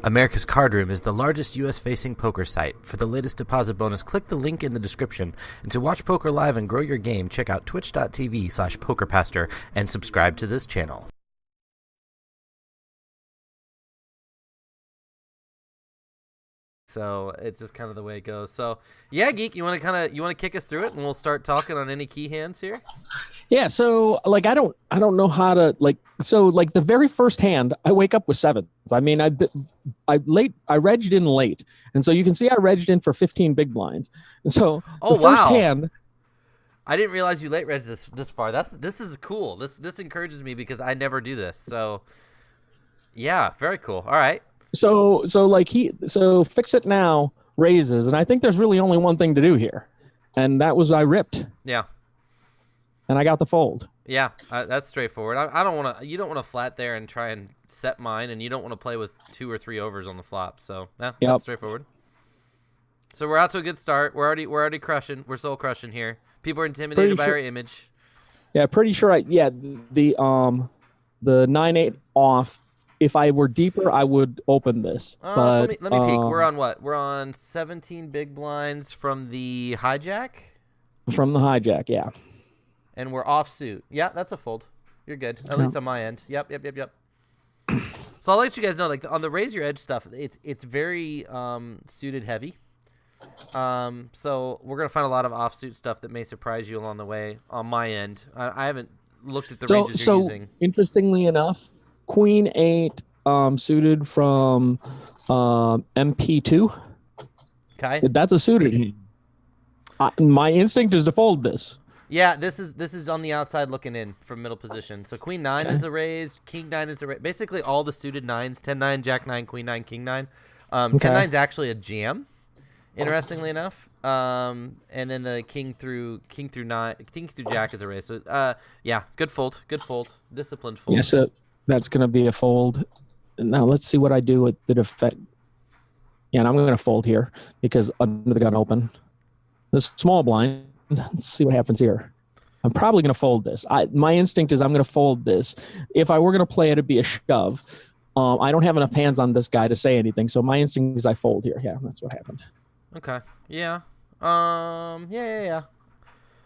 America's Card Room is the largest U.S.-facing poker site. For the latest deposit bonus, click the link in the description. And to watch poker live and grow your game, check out twitch.tv/PokerPastor and subscribe to this channel. So it's just kind of the way it goes. So yeah, Geek, you want to kick us through it, and we'll start talking on any key hands here. Yeah. So like I don't know how to the very first hand I wake up with sevens. I mean I regged in late, and so you can see I regged in for 15 big blinds, and so the first hand. I didn't realize you late regged this far. This is cool. This encourages me because I never do this. So yeah, very cool. All right. So Fix It Now raises, and I think there's really only one thing to do here, and that was I ripped. Yeah. And I got the fold. Yeah, that's straightforward. I don't want to. You don't want to flat there and try and set mine, and you don't want to play with 2 or 3 overs on the flop. So yeah, that's straightforward. So we're out to a good start. We're already crushing. We're soul crushing here. People are intimidated by our image. Yeah, pretty sure. The 9-8 off. If I were deeper, I would open this. But let me peek. We're on what? We're on 17 big blinds from the hijack. From the hijack, yeah. And we're offsuit. Yeah, that's a fold. You're good. At least on my end. Yep. So I'll let you guys know, like on the raise your edge stuff, it's very suited heavy. So we're gonna find a lot of offsuit stuff that may surprise you along the way. On my end, I haven't looked at the ranges you're using. Interestingly enough, Queen 8 suited from MP2. Okay. That's a suited hand. My instinct is to fold this. Yeah, this is on the outside looking in from middle position. So Queen 9 is a raise, King 9 is a raise. Basically all the suited 9s, 10-9, Jack 9, Queen 9, King 9. 10-9 is actually a jam, interestingly enough. And then the King through Jack is a raise. So yeah, good fold, disciplined fold. Yeah, so that's gonna be a fold. Now let's see what I do with the defect. Yeah, and I'm gonna fold here because under the gun open. This small blind. Let's see what happens here. I'm probably going to fold this. My instinct is I'm going to fold this. If I were going to play it, it'd be a shove. I don't have enough hands on this guy to say anything, so my instinct is I fold here. Yeah, that's what happened. Okay. Yeah. Yeah.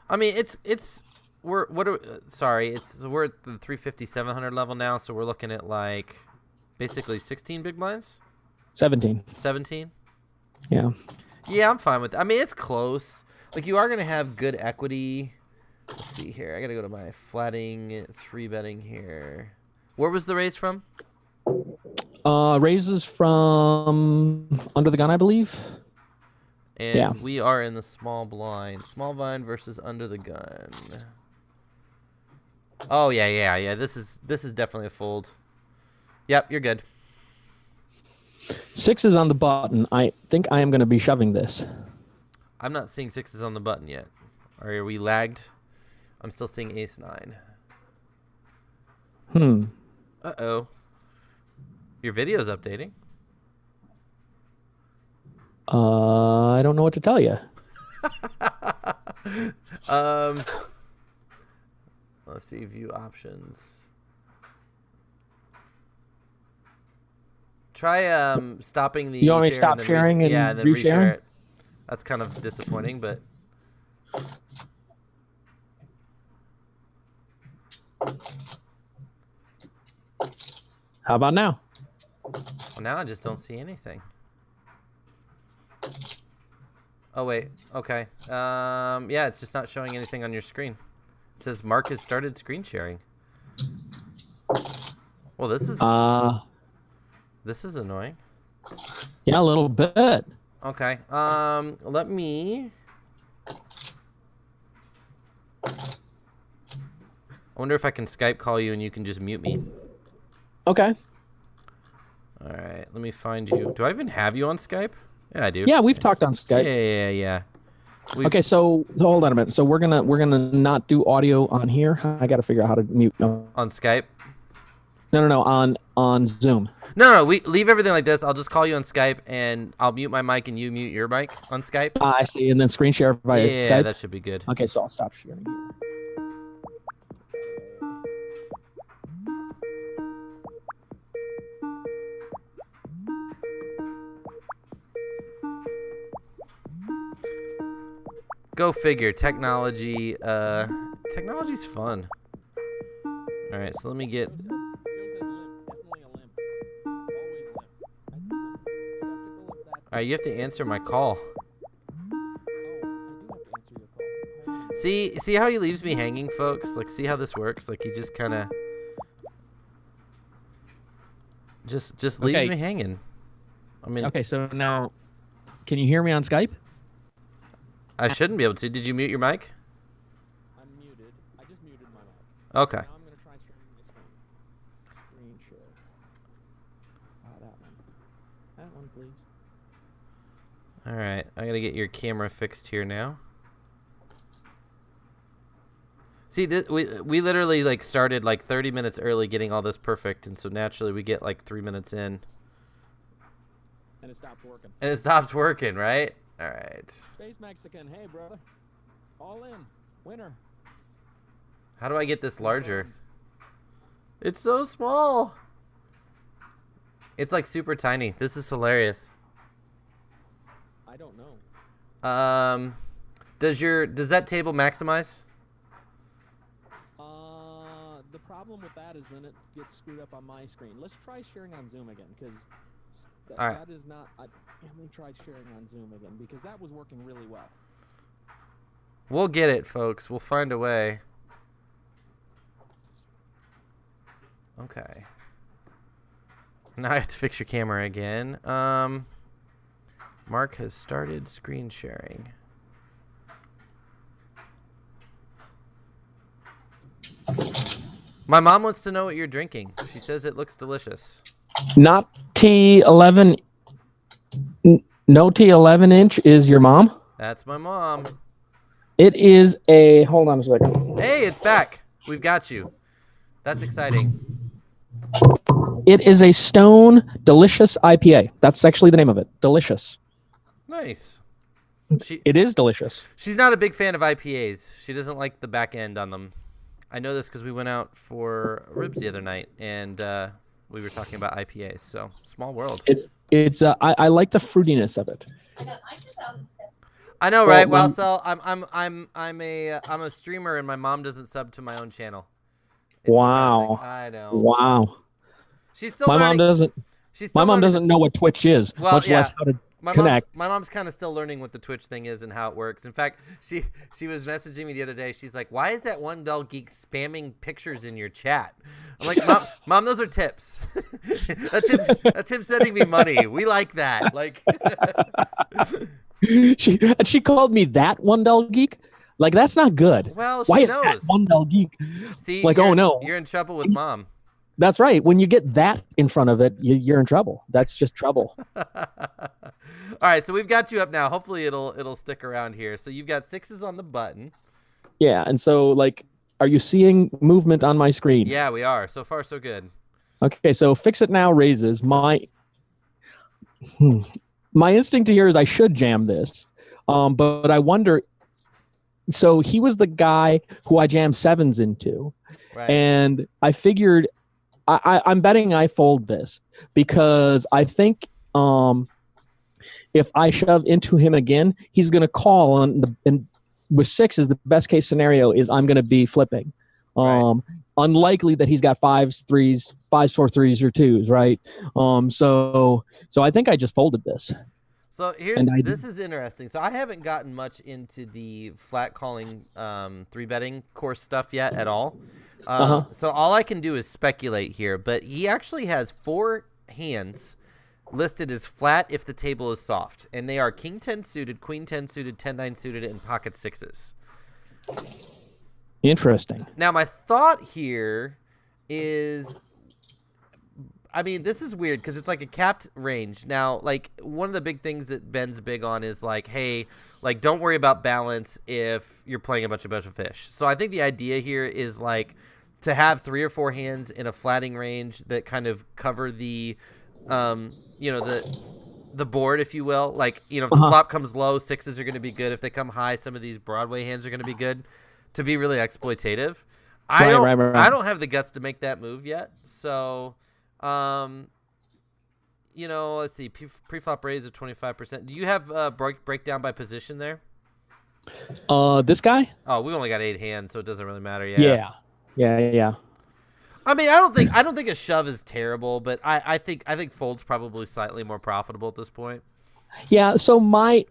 I mean, we're at the 350, 700 level now, so we're looking at like basically 16 big blinds. 17. 17. Yeah. Yeah, I'm fine with that. I mean, it's close. Like, you are going to have good equity. Let's see here. I got to go to my flatting 3-betting here. Where was the raise from? Raises from under the gun, I believe. And we are in the small blind. Small blind versus under the gun. Oh, yeah. This is definitely a fold. Yep, you're good. 6 is on the button. I think I am going to be shoving this. I'm not seeing 6s on the button yet. Are we lagged? I'm still seeing ace 9. Uh-oh. Your video's updating. I don't know what to tell you. Let's see, view options. Try stopping the. You want me to stop sharing and then reshare it. That's kind of disappointing, but. How about now? Well, now I just don't see anything. Oh wait, okay. Yeah, it's just not showing anything on your screen. It says Mark has started screen sharing. Well, this is annoying. Yeah, a little bit. Okay. Let me. I wonder if I can Skype call you and you can just mute me. Okay. All right. Let me find you. Do I even have you on Skype? Yeah, I do. Yeah, we've talked on Skype. Yeah. Okay, so hold on a minute. So we're gonna not do audio on here. I got to figure out how to mute. On Skype? No. On Zoom. No. We leave everything like this. I'll just call you on Skype, and I'll mute my mic, and you mute your mic on Skype. I see, and then screen share via Skype. Yeah, that should be good. Okay, so I'll stop sharing here. Go figure. Technology. Technology's fun. All right, so let me get. Joe says limp. Definitely a limp. Always limp. I'm skeptical of that. All right, you have to answer my call. Oh, I do have to answer your call. Hold on. See how he leaves me hanging, folks? Like, see how this works? Like, he just kind of just leaves Okay. me hanging. I mean, Okay, so now, can you hear me on Skype? I shouldn't be able to. Did you mute your mic? I'm muted. I just muted my mic. Okay. Now I'm going to try sharing the screen. Screen share. That one. That one, please. All right, I gotta get your camera fixed here now. See, we literally like started like 30 minutes early getting all this perfect, and so naturally we get like 3 minutes in. And it stopped working. And it stops working, right? All right. Space Mexican, hey, brother. All in. Winner. How do I get this larger? It's so small. It's like super tiny. This is hilarious. I don't know. Does that table maximize? The problem with that is then it gets screwed up on my screen. Let's try sharing on Zoom again, because All right. that is not. Let me try sharing on Zoom again, because that was working really well. We'll get it, folks. We'll find a way. Okay. Now I have to fix your camera again. Mark has started screen sharing. My mom wants to know what you're drinking. She says it looks delicious. Not T11. No T11 inch is your mom? That's my mom. It is a. Hold on a second. Hey, it's back. We've got you. That's exciting. It is a Stone Delicious IPA. That's actually the name of it. Delicious. Nice. It is delicious. She's not a big fan of IPAs. She doesn't like the back end on them. I know this because we went out for ribs the other night, and we were talking about IPAs. So small world. I like the fruitiness of it. I know, right? Well, so I'm a streamer, and my mom doesn't sub to my own channel. It's wow. depressing. I know. Wow. She's still my learning. mom doesn't. She's still My mom learning. doesn't know what Twitch is, Well, much yeah. less how to My connect. mom's kind of still learning what the Twitch thing is and how it works. In fact, she was messaging me the other day. She's like, "Why is that one dull geek spamming pictures in your chat?" I'm like, "Mom, those are tips. That's him sending me money. We like that." Like, she called me that one dull geek. Like, that's not good. well, Why she is that knows. one dull geek? See, like, oh no, you're in trouble with mom. That's right. When you get that in front of it, you're in trouble. That's just trouble. All right, so we've got you up now. Hopefully it'll stick around here. So you've got 6s on the button. Yeah, and so like, are you seeing movement on my screen? Yeah, we are. So far, so good. Okay, so fix it now raises my instinct here is I should jam this, but I wonder. So he was the guy who I jammed 7s into, Right. and I figured I'm betting I fold this because I think if I shove into him again, he's going to call, and with 6s, the best case scenario is I'm going to be flipping. Right. Unlikely that he's got 5s, 3s, 5s, 4 3s or 2s, right? So I think I just folded this. So this is interesting. So I haven't gotten much into the flat calling 3-betting course stuff yet at all. So all I can do is speculate here. But he actually has 4 hands listed as flat if the table is soft, and they are King 10 suited, Queen 10 suited, 10-9 suited, and pocket 6s. Interesting. Now my thought here is, I mean, this is weird because it's like a capped range. Now, like, one of the big things that Ben's big on is like, hey, like, don't worry about balance if you're playing a bunch of fish. So I think the idea here is like to have 3 or 4 hands in a flatting range that kind of cover the, the board, if you will. Like, if the flop comes low, 6s are going to be good. If they come high, some of these Broadway hands are going to be good. To be really exploitative. I don't have the guts to make that move yet. So, let's see. Pre-flop raise of 25%. Do you have breakdown by position there? This guy? Oh, we only got 8 hands, so it doesn't really matter. Yeah. Yeah. I mean, I don't think a shove is terrible, but I think fold's probably slightly more profitable at this point. Yeah. So my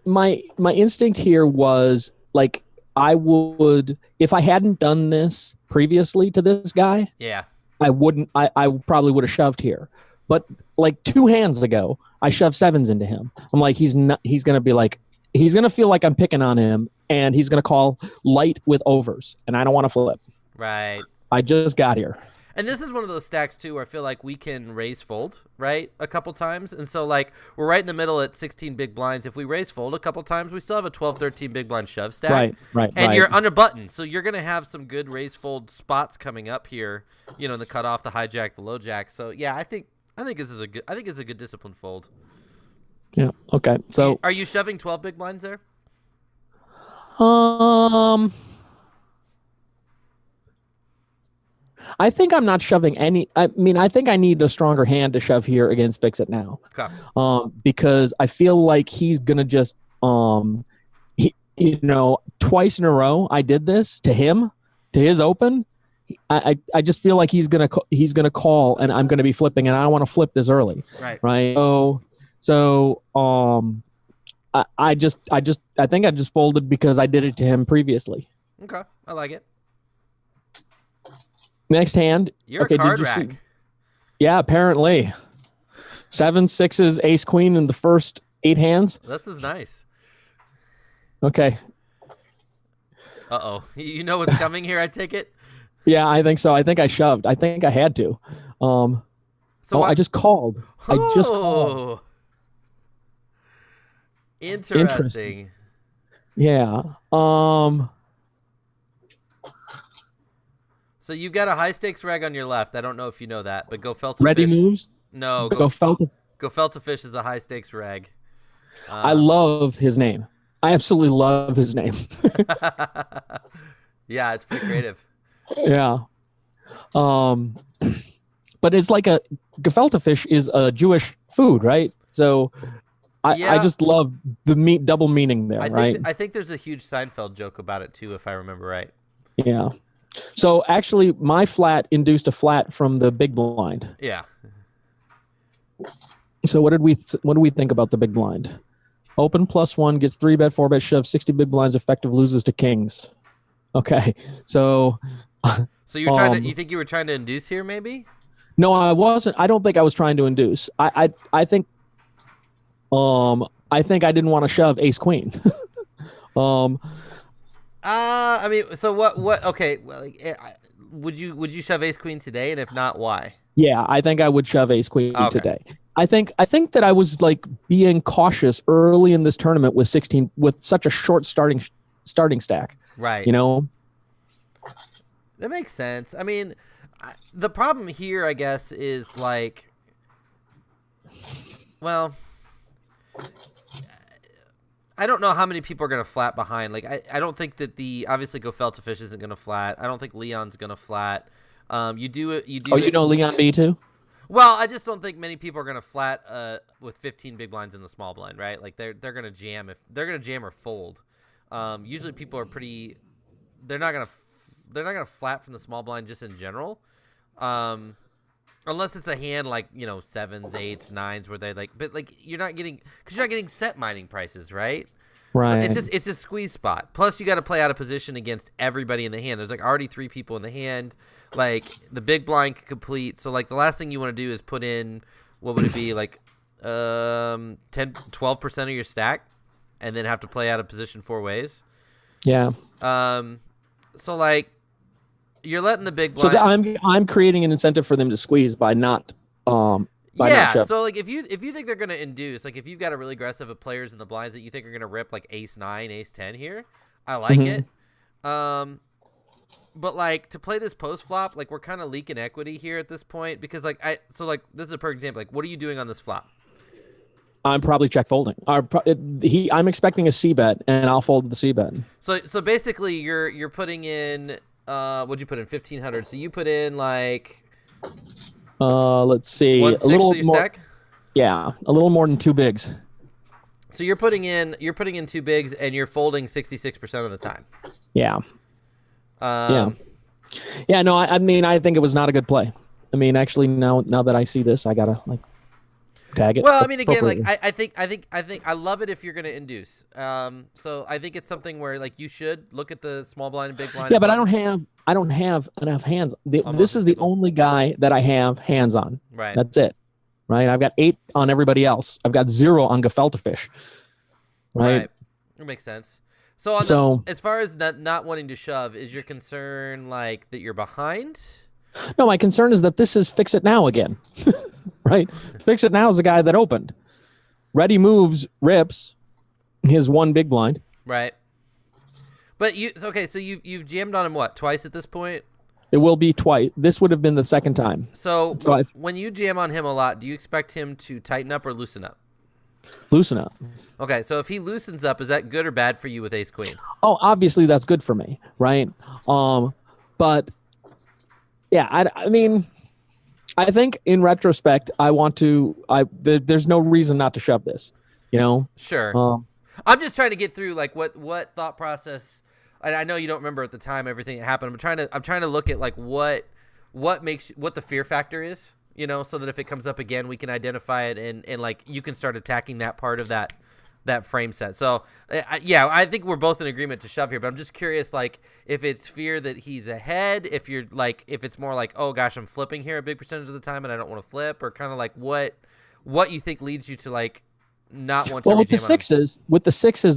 instinct here was like I would if I hadn't done this previously to this guy, Yeah. I wouldn't. I probably would have shoved here. But like 2 hands ago, I shoved sevens into him. I'm like, he's not. He's gonna be like, he's gonna feel like I'm picking on him, and he's gonna call light with overs, and I don't want to flip. Right. I just got here. And this is one of those stacks too where I feel like we can raise fold, right, a couple times. And so like we're right in the middle at 16 big blinds. If we raise fold a couple times, we still have a 12, 13 big blind shove stack. Right. And you're under button, so you're gonna have some good raise fold spots coming up here. You know, the cutoff, the hijack, the low jack. So yeah, I think this is a good disciplined fold. Yeah. Okay. So are you shoving 12 big blinds there? I think I'm not shoving any. I mean, I think I need a stronger hand to shove here against Fix It Now. Okay. Because I feel like he's gonna just twice in a row I did this to him, to his open. I just feel like he's gonna call and I'm gonna be flipping and I don't want to flip this early. Right. So I think I just folded because I did it to him previously. Okay, I like it. Next hand. You're a card rack. Yeah, apparently. 7, 6s, ace, queen in the first 8 hands. This is nice. Okay. Uh-oh. You know what's coming here, I take it? Yeah, I think so. I think I shoved. I think I had to. I just called. Oh. Interesting. Yeah. So you've got a high stakes reg on your left. I don't know if you know that, but go felt to Ready fish. Moves? No, go felt to fish is a high stakes reg. I love his name. I absolutely love his name. Yeah, it's pretty creative. Yeah. But it's like gefilte fish is a Jewish food, right? So I just love the double meaning there, right? I think there's a huge Seinfeld joke about it too, if I remember right. Yeah. So actually, my flat induced a flat from the big blind. Yeah. So what did we think about the big blind? Open +1 gets 3-bet, 4-bet shove, 60 big blinds effective, loses to kings. Okay, so. So you're trying to? You think you were trying to induce here, maybe? No, I wasn't. I don't think I was trying to induce. I think. I think I didn't want to shove ace queen. I mean, so what? Okay, well, would you shove ace queen today, and if not, why? Yeah, I think I would shove ace queen today. I think that I was like being cautious early in this tournament with 16 with such a short starting stack. Right. You know. That makes sense. I mean, the problem here, I guess, is like, well, I don't know how many people are going to flat behind. Like, I don't think that obviously gefilte fish isn't going to flat. I don't think Leon's going to flat. You do. Oh, you know Leon B too? Well, I just don't think many people are going to flat with 15 big blinds in the small blind, right? Like they're going to jam or fold. Usually people are pretty. They're not going to flat from the small blind just in general. Unless it's a hand like, 7s, 8s, 9s where they but you're not getting set mining prices, right? Right. So it's just squeeze spot. Plus you got to play out of position against everybody in the hand. There's already 3 people in the hand. Like the big blind can complete. So the last thing you want to do is put in, what would it be, 12% of your stack and then have to play out of position 4 ways. Yeah. So you're letting the big blind. So I'm creating an incentive for them to squeeze by not. Not so if you think they're gonna induce, if you've got a really aggressive of players in the blinds that you think are gonna rip ace 9, ace 10 here, I like it. But to play this post flop, we're kind of leaking equity here at this point because this is a perfect example. What are you doing on this flop? I'm probably check folding. I'm expecting a C bet, and I'll fold the C bet. So basically, you're putting in. What'd you put in? 1,500. So you put in let's see, a little more. Stack? Yeah, a little more than 2 bigs. So you're putting in two bigs and you're folding 66% of the time. Yeah. Yeah. No, I mean, I think it was not a good play. I mean, actually, now that I see this, I gotta like tag it. Well, I mean, again, like I think I love it if you're gonna induce. So I think it's something where like you should look at the small blind and big blind. Yeah, but I don't have enough hands. This is the only guy that I have hands on. Right. That's it. Right. I've got 8 on everybody else. I've got 0 on gefilte fish. Right. That makes sense. So as far as that not wanting to shove, is your concern like that you're behind? No, my concern is that this is fix it now again. Right. Fix it now is the guy that opened. Ready moves rips his 1 big blind. Right. But so you've jammed on him what, twice at this point? It will be twice. This would have been the second time. So when you jam on him a lot, do you expect him to tighten up or loosen up? Loosen up. Okay, so if he loosens up, is that good or bad for you with ace queen? Oh, obviously that's good for me, right? But yeah, I mean, I think in retrospect, there's no reason not to shove this, you know? Sure. I'm just trying to get through like what thought process. I know you don't remember at the time everything that happened. I'm trying to look at like what the fear factor is, you know, so that if it comes up again, we can identify it and like you can start attacking that part of that frame set. So yeah, I think we're both in agreement to shove here, but I'm just curious, like if it's fear that he's ahead, if it's more like, oh gosh, I'm flipping here a big percentage of the time and I don't want to flip, or kind of like what you think leads you to like not want to. Well, with the sixes,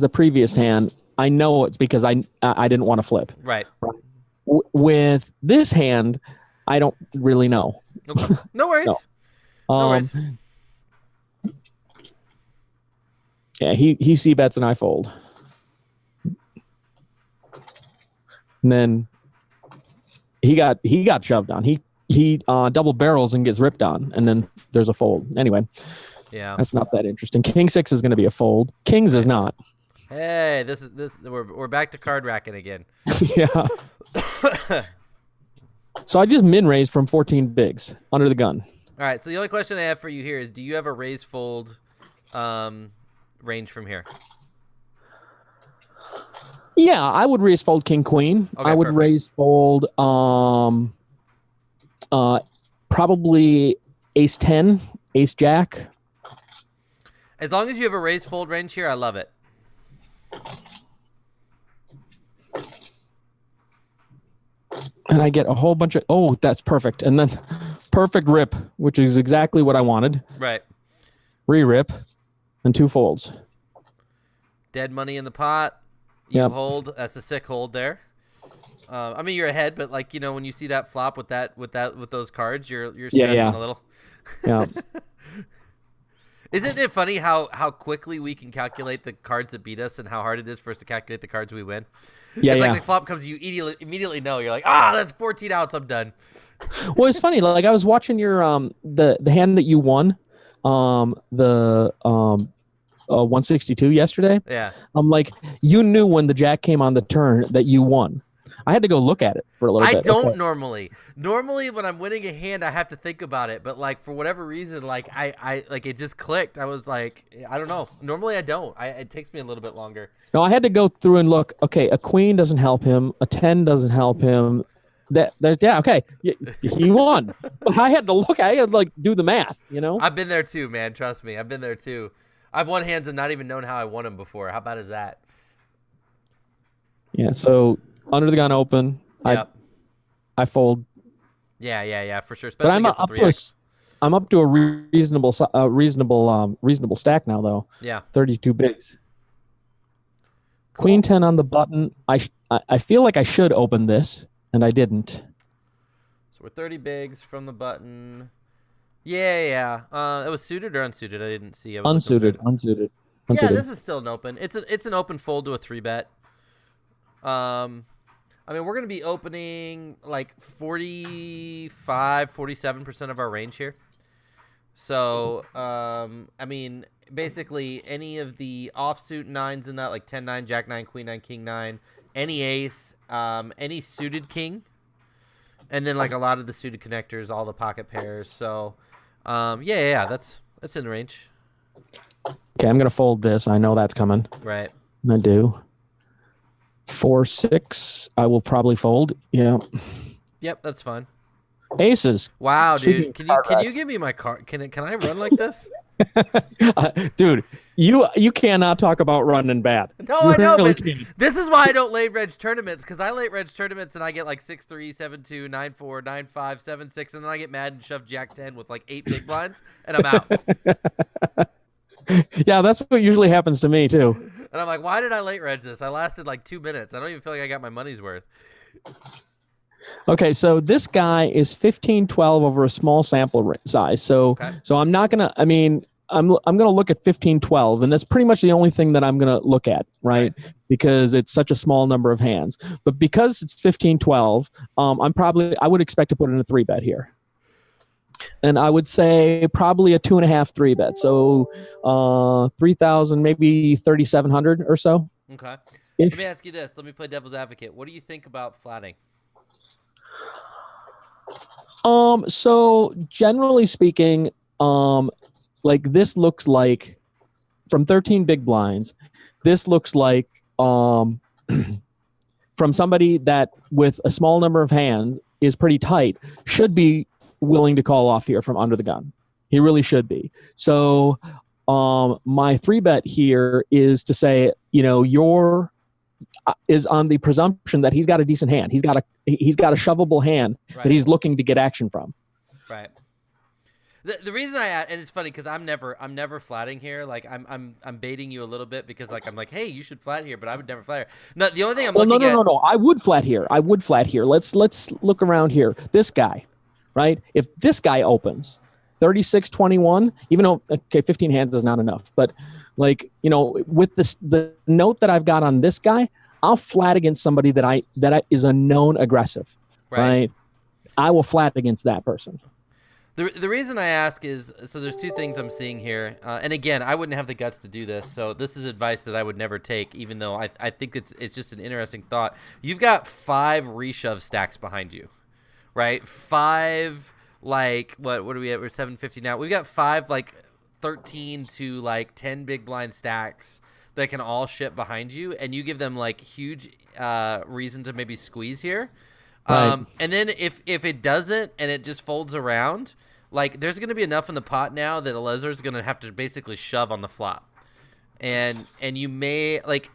the previous hand, I know it's because I didn't want to flip. Right. With this hand, I don't really know. Okay. No worries. No worries. Yeah, he c bets and I fold. And then he got shoved on. He double barrels and gets ripped on, and then there's a fold. Anyway, yeah, that's not that interesting. King 6 is going to be a fold. Kings is not. Hey, we're back to card racking again. Yeah. So I just min raised from 14 bigs under the gun. All right. So the only question I have for you here is, do you have a raise fold range from here? Yeah, I would raise fold king queen. Okay, I would perfect. raise fold probably ace 10, ace jack. As long as you have a raise fold range here, I love it. And I get a whole bunch of, oh, that's perfect. And then perfect rip, which is exactly what I wanted. Right. Re-rip and 2 folds. Dead money in the pot. You Yep. hold. That's a sick hold there. I mean, you're ahead, but like, you know, when you see that flop with those cards, you're stressing a little. Yeah. Isn't it funny how quickly we can calculate the cards that beat us and how hard it is for us to calculate the cards we win? Yeah, it's yeah. like the flop comes, you immediately know. You're like, that's 14 outs, I'm done. Well, it's funny. Like I was watching your the hand that you won, the 162 yesterday. Yeah. I'm like, you knew when the jack came on the turn that you won. I had to go look at it for a little bit. I don't normally. Normally, when I'm winning a hand, I have to think about it. But like for whatever reason, like I like it just clicked. I was like, I don't know. Normally, I don't. It takes me a little bit longer. No, I had to go through and look. Okay, a queen doesn't help him. A 10 doesn't help him. Okay, he won. But I had to look. I had to like do the math. You know. I've been there too, man. Trust me, I've been there too. I've won hands and not even known how I won them before. How bad is that? Yeah. So under the gun open. Yep. I fold. Yeah, for sure. But Especially I'm up to a reasonable stack now, though. Yeah. 32 bigs. Cool. Queen 10 on the button. I feel like I should open this, and I didn't. So we're 30 bigs from the button. Yeah. It was suited or unsuited? I didn't see. Unsuited. Yeah, this is still an open. It's an open fold to a 3-bet. I mean, we're going to be opening like 47% of our range here. So, I mean, basically any of the offsuit 9s in that, like 10-9, Jack-9, Queen-9, King-9, any ace, any suited king, and then like a lot of the suited connectors, all the pocket pairs. So, yeah, that's in range. Okay, I'm going to fold this. I know that's coming. Right. I do. 4-6. I will probably fold. Yeah. Yep, that's fine. Aces. Wow, Speaking dude. of Can card you give me my card? Can I run like this? dude, you cannot talk about running bad. No, You I know, really but can't. this is why I don't late reg tournaments, because I late reg tournaments and I get like 6-3, 7-2, 9-4, 9-5, 7-6, and then I get mad and shove Jack 10 with like 8 big blinds, and I'm out. Yeah, that's what usually happens to me too. And I'm like, why did I late reg this? I lasted like 2 minutes. I don't even feel like I got my money's worth. Okay, so this guy is 15-12 over a small sample size. So Okay. so I'm not gonna. I mean, I'm gonna look at 15-12, and that's pretty much the only thing that I'm gonna look at, right? Because it's such a small number of hands. But because it's 15-12, I would expect to put in a 3-bet here. And I would say probably a 2.5 3-bet. So 3,000, maybe 3,700 or so. Okay. Ish. Let me ask you this. Let me play devil's advocate. What do you think about flatting? So generally speaking, like this looks like from 13 big blinds, this looks like from somebody that with a small number of hands is pretty tight, should be willing to call off here from under the gun. He really should be. So my 3-bet here is to say, is on the presumption that he's got a decent hand. He's got a shovable hand that he's looking to get action from. Right. The reason and it's funny because I'm never flatting here. Like I'm baiting you a little bit because like I'm like, hey, you should flat here, but I would never flat here. No, the only thing I'm looking at. No. I would flat here. Let's look around here. This guy, right? If this guy opens 36-21, even though 15 hands is not enough, but like with the note that I've got on this guy, I'll flat against somebody that is a known aggressive, right? I will flat against that person. The reason I ask is, so there's 2 things I'm seeing here. And again, I wouldn't have the guts to do this. So this is advice that I would never take, even though I think it's just an interesting thought. You've got 5 reshove stacks behind you, right? 5, like, what are we at? We're 750 now. We've got 5, like, 13 to, like, 10 big blind stacks that can all ship behind you. And you give them, like, huge reason to maybe squeeze here. Right. And then if it doesn't and it just folds around, like there's going to be enough in the pot now that Elezer's going to have to basically shove on the flop. And you may like,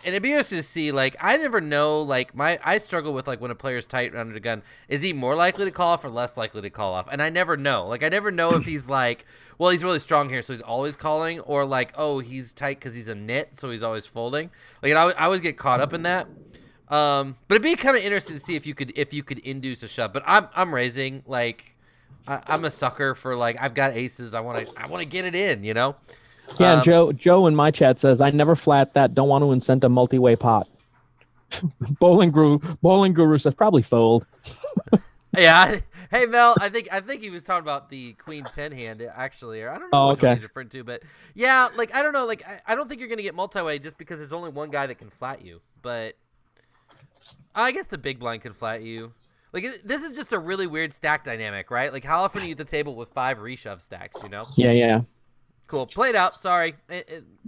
and it'd be interesting to see, like, I never know, like I struggle with like when a player's tight under the gun, is he more likely to call off or less likely to call off? And I never know. Like I never know if he's like, well, he's really strong here, so he's always calling, or like, oh, he's tight because he's a nit, so he's always folding. Like I always get caught up in that. But it'd be kind of interesting to see if you could induce a shove. But I'm raising, like I'm a sucker for, like, I've got aces. I want to get it in, Yeah, Joe in my chat says I never flat that. Don't want to incent a multi-way pot. Bowling Guru says probably fold. Yeah. Hey Mel, I think he was talking about the Queen 10 hand actually, or I don't know which one he's referring to, but yeah, like I don't know, like I don't think you're gonna get multi-way just because there's only one guy that can flat you, but I guess the big blind could flat you. Like this is just a really weird stack dynamic, right? Like how often are you at the table with 5 reshove stacks? Yeah. Cool. Played out. Sorry.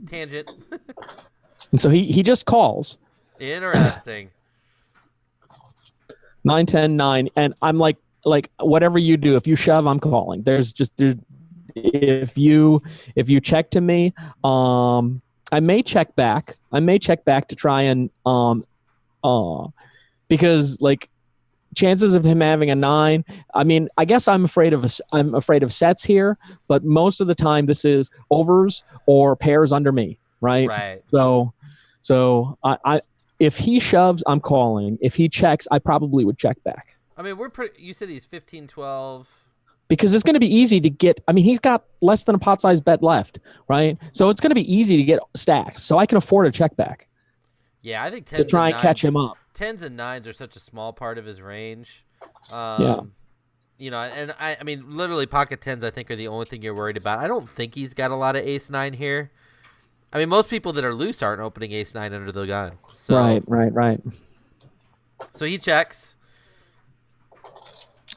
Tangent. And so he just calls. Interesting. 9, 10, 9, and I'm like whatever you do, if you shove, I'm calling. There's if you check to me, I may check back. To try and because like chances of him having a 9. I mean, I guess I'm afraid of sets here, but most of the time this is overs or pairs under me, right? Right. So I if he shoves, I'm calling. If he checks, I probably would check back. I mean, you said he's 15-12. Because it's going to be easy to get. I mean, he's got less than a pot size bet left, right? So it's going to be easy to get stacks. So I can afford a check back. Yeah, I think 10s to try and catch him up. 10s and 9s are such a small part of his range. Yeah. And I mean, literally pocket 10s I think are the only thing you're worried about. I don't think he's got a lot of ace 9 here. I mean, most people that are loose aren't opening ace 9 under the gun. So, Right. So he checks.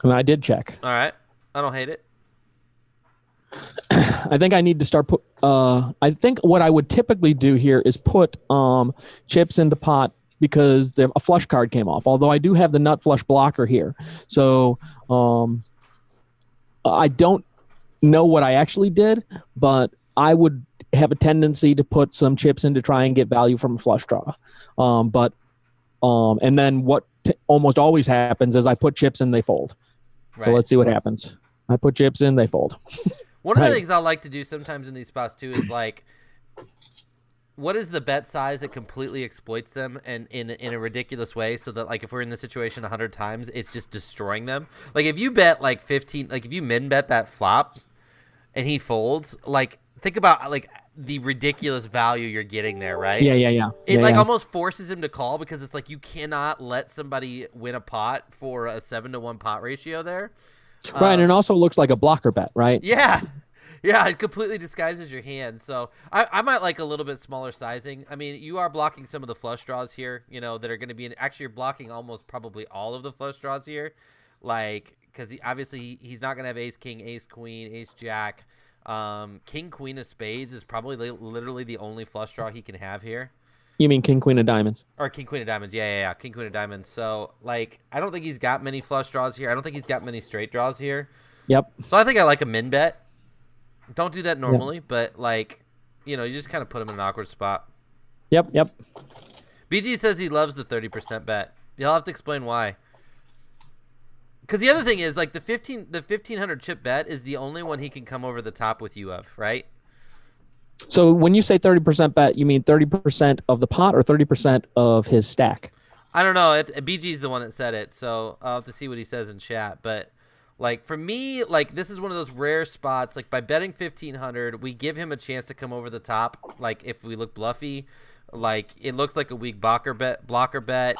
And I did check. All right. I don't hate it. I think I need to start I think what I would typically do here is put chips in the pot because a flush card came off. Although I do have the nut flush blocker here, so I don't know what I actually did, but I would have a tendency to put some chips in to try and get value from a flush draw. And then what almost always happens is I put chips in, they fold. Right. So let's see what happens. I put chips in, they fold. One of the things I like to do sometimes in these spots too is like, what is the bet size that completely exploits them and in a ridiculous way, so that like if we're in the situation 100 times, it's just destroying them. Like if you bet like 15, like if you min bet that flop and he folds, like think about like the ridiculous value you're getting there, right? Yeah. It almost forces him to call, because it's like you cannot let somebody win a pot for a 7-to-1 pot ratio there. Right, and it also looks like a blocker bet, right? Yeah, it completely disguises your hand. So I might like a little bit smaller sizing. I mean, you are blocking some of the flush draws here, that are going to be actually you're blocking almost probably all of the flush draws here, like because obviously he's not going to have ace king, ace queen, ace jack. King queen of spades is probably literally the only flush draw he can have here. You mean king queen of diamonds? Or king queen of diamonds. Yeah. King queen of diamonds. So like I don't think he's got many flush draws here. I don't think he's got many straight draws here. Yep. So I think I like a min bet. Don't do that normally, but like you just kind of put him in an awkward spot. Yep. BG says he loves the 30% bet. You'll have to explain why. Because the other thing is like the 1500 chip bet is the only one he can come over the top with you of, right? So when you say 30% bet, you mean 30% of the pot or 30% of his stack? I don't know. BG's the one that said it, so I'll have to see what he says in chat. But like for me, like this is one of those rare spots. Like by betting 1500, we give him a chance to come over the top. Like if we look bluffy, like it looks like a weak blocker bet.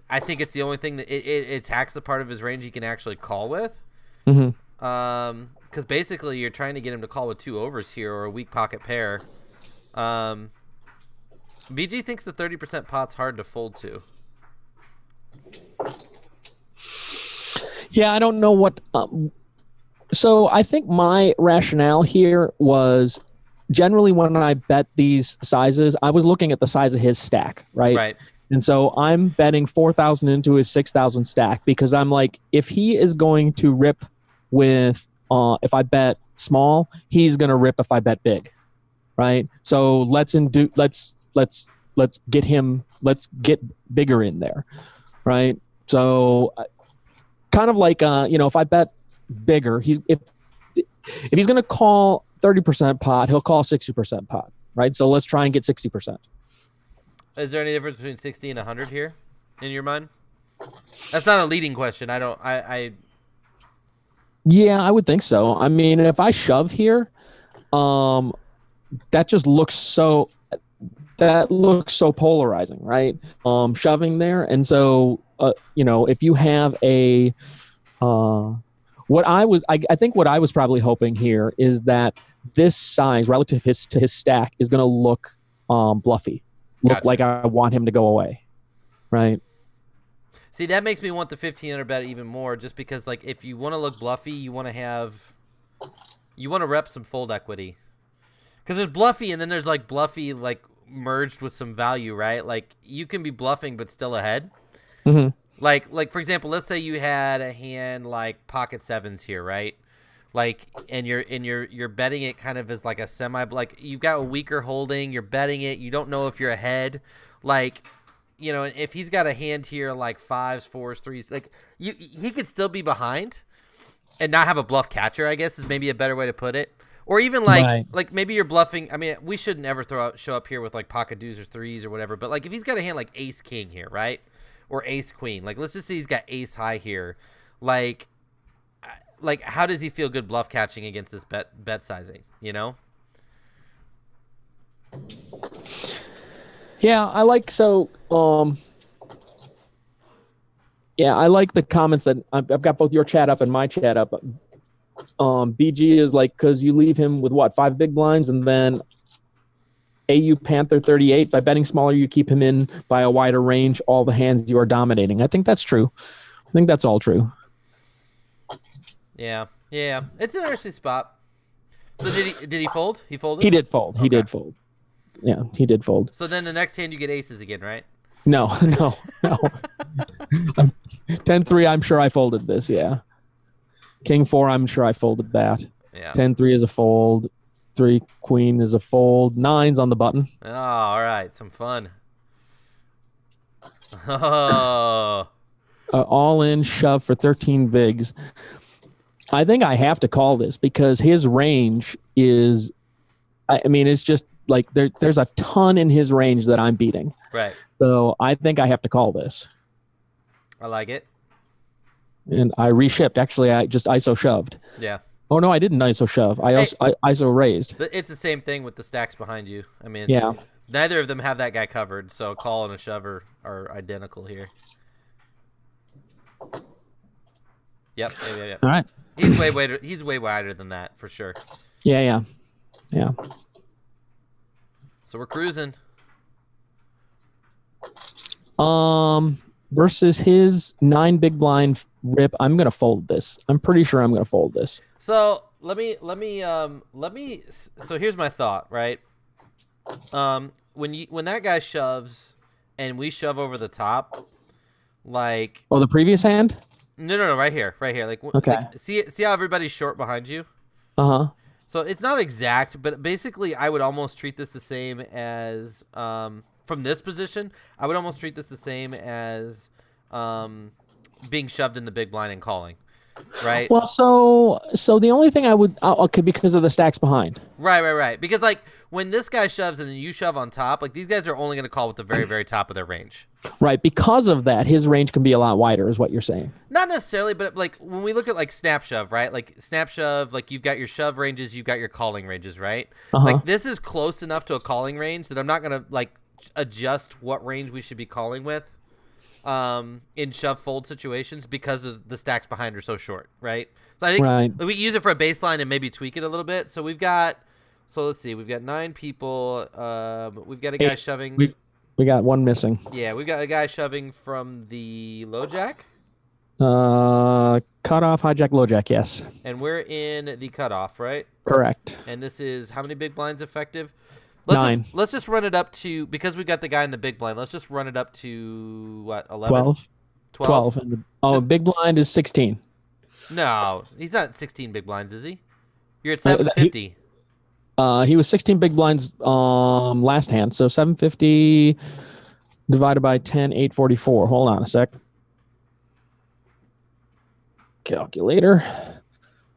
I think it's the only thing that it attacks the part of his range he can actually call with. Mm-hmm. Because basically you're trying to get him to call with 2 overs here or a weak pocket pair. BG thinks the 30% pot's hard to fold to. Yeah, I don't know what. So I think my rationale here was generally when I bet these sizes, I was looking at the size of his stack, right? Right. And so I'm betting 4,000 into his 6,000 stack because I'm like, if he is going to rip with, if I bet small, he's going to rip if I bet big, right? So let's get bigger in there, right? So kind of like, if I bet bigger, if he's going to call 30% pot, he'll call 60% pot, right? So let's try and get 60%. Is there any difference between 60 and 100 here in your mind? That's not a leading question. Yeah, I would think so. I mean, if I shove here, that just looks so polarizing, right? Shoving there. And so, if you have I think what I was probably hoping here is that this size relative to his stack is going to look bluffy. Look Gotcha. Like I want him to go away, right? See, that makes me want the 1500 bet even more, just because like if you want to look bluffy, you want to rep some fold equity, because there's bluffy and then there's like bluffy like merged with some value, right? Like you can be bluffing but still ahead. Mm-hmm. Like for example, let's say you had a hand like pocket sevens here, right? Like, and you're betting it kind of as like a semi, like you've got a weaker holding, you're betting it, you don't know if you're ahead, like, if he's got a hand here like 5s, 4s, 3s, like he could still be behind and not have a bluff catcher, I guess is maybe a better way to put it. Or even like right. Like maybe you're bluffing. I mean, we shouldn't ever show up here with like pocket deuce or 3s or whatever, but like if he's got a hand like ace king here, right? Or ace queen, like let's just say he's got ace high here, like how does he feel good bluff catching against this bet sizing, Yeah, I like the comments that I've got both your chat up and my chat up. BG is like, because you leave him with what, 5 big blinds, and then AU Panther 38, by betting smaller you keep him in by a wider range all the hands you are dominating. I think that's true. I think that's all true. Yeah, Yeah, it's an interesting spot. So did he fold? He folded? He did fold. Okay. He did fold. Yeah, he did fold. So then the next hand you get aces again, right? No. 10-3, I'm sure I folded this, yeah. King 4, I'm sure I folded that. Yeah. 10-3 is a fold. 3 queen is a fold. 9's on the button. Oh, all right. Some fun. Oh. All in shove for 13 bigs. I think I have to call this because his range is, I mean, it's just like there's a ton in his range that I'm beating. Right. So I think I have to call this. I like it. And I reshipped. Actually, I just ISO shoved. Yeah. Oh, no, I didn't ISO shove. I ISO raised. It's the same thing with the stacks behind you. I mean, yeah. Neither of them have that guy covered, so a call and a shove are identical here. Yep. All right. He's way wider than that for sure. Yeah. So we're cruising. Versus his 9 big blind rip, I'm gonna fold this. I'm pretty sure I'm gonna fold this. So let me. So here's my thought, right? When that guy shoves, and we shove over the top, like. Oh, the previous hand. No, right here. Like, okay. Like, see how everybody's short behind you? Uh-huh. So it's not exact, but basically I would almost treat this the same as, from this position, I would almost treat this the same as being shoved in the big blind and calling, right? Well, so the only thing I would, okay, because of the stacks behind. Right. Because, like, when this guy shoves and then you shove on top, like, these guys are only going to call with the very, very top of their range. Right. Because of that, his range can be a lot wider, is what you're saying. Not necessarily, but, like, when we look at, like, snap shove, right? Like, snap shove, like, you've got your shove ranges, you've got your calling ranges, right? Uh-huh. Like, this is close enough to a calling range that I'm not going to, like, adjust what range we should be calling with in shove fold situations because of the stacks behind are so short, right? So I think we use it for a baseline and maybe tweak it a little bit. So we've got, let's see, we've got 9 people. We've got a guy shoving. We got one missing. Yeah, we've got a guy shoving from the low jack. Cutoff, hijack, low jack, yes. And we're in the cutoff, right? Correct. And this is how many big blinds effective? 9. Let's just run it up to, because we got the guy in the big blind, let's just run it up to, what, 11? 12. Big blind is 16. No, he's not 16 big blinds, is he? You're at 750. He was 16 big blinds last hand, so 750 divided by 10, 844. Hold on a sec. Calculator.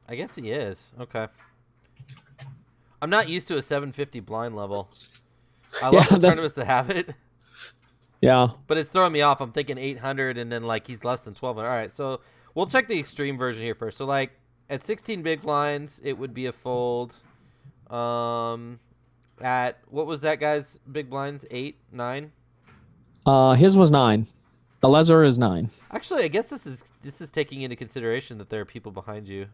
I guess he is. Okay. I'm not used to a 750 blind level. I love the tournaments that have it. Yeah. But it's throwing me off. I'm thinking 800 and then, like, he's less than 1200. All right, so we'll check the extreme version here first. So, like, at 16 big blinds, it would be a fold. At, what was that guy's big blinds? 8, 9? His was 9. Alezer is 9. Actually, I guess this is taking into consideration that there are people behind you.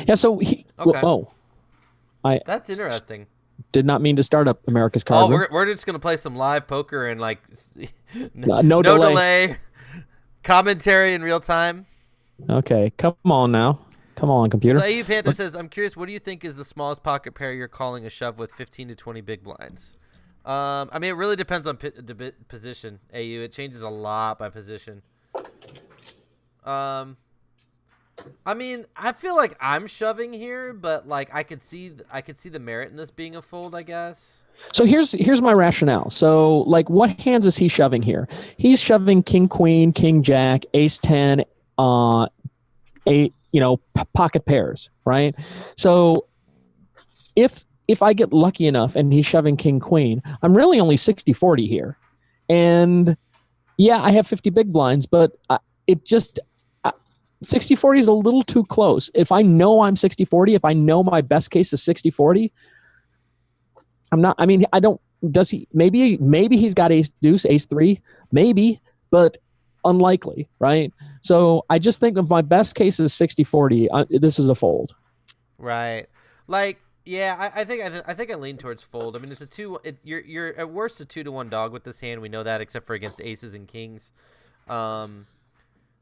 Yeah, so he. Okay. That's interesting. Did not mean to start up America's Card Room. We're just gonna play some live poker and like no delay, commentary in real time. Okay, come on now, come on, computer. So AU Panther says, "I'm curious, what do you think is the smallest pocket pair you're calling a shove with 15 to 20 big blinds?" I mean, it really depends on position. AU, it changes a lot by position. I mean, I feel like I'm shoving here, but like I could see the merit in this being a fold, I guess. So here's my rationale. So like, what hands is he shoving here? He's shoving king queen, king jack, ace 10, eight, pocket pairs, right? So if I get lucky enough and he's shoving king queen, I'm really only 60-40 here, and yeah, I have 50 big blinds, but it just. 60-40 is a little too close. If I know I'm 60-40, if I know my best case is 60-40, I'm not. I mean, I don't. Does he? Maybe he's got ace deuce, ace 3, maybe, but unlikely, right? So I just think if my best case is 60-40, this is a fold. Right. Like, yeah, I think I lean towards fold. I mean, it's a 2. You're at worst a 2-1 dog with this hand. We know that, except for against aces and kings.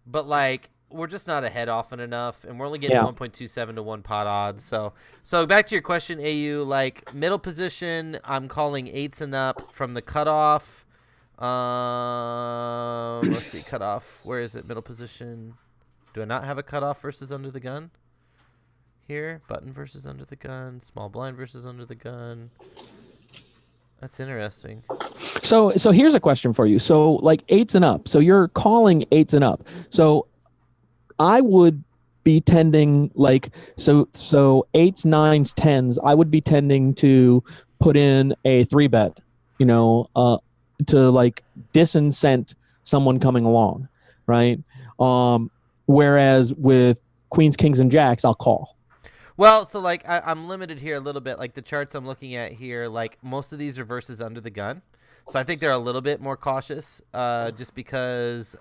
but like we're just not ahead often enough, and we're only getting 1.27 to 1 pot odds. So back to your question, AU, like middle position, I'm calling 8s and up from the cutoff. Let's see, cutoff. Where is it? Middle position. Do I not have a cutoff versus under the gun? Here, button versus under the gun, small blind versus under the gun. That's interesting. So here's a question for you. So like 8s and up. So you're calling 8s and up. So I would be tending like so 8s, 9s, 10s. I would be tending to put in a 3-bet, to like disincent someone coming along, right? Whereas with queens, kings, and jacks, I'll call. Well, so like I'm limited here a little bit. Like the charts I'm looking at here, like most of these are versus under the gun, so I think they're a little bit more cautious, just because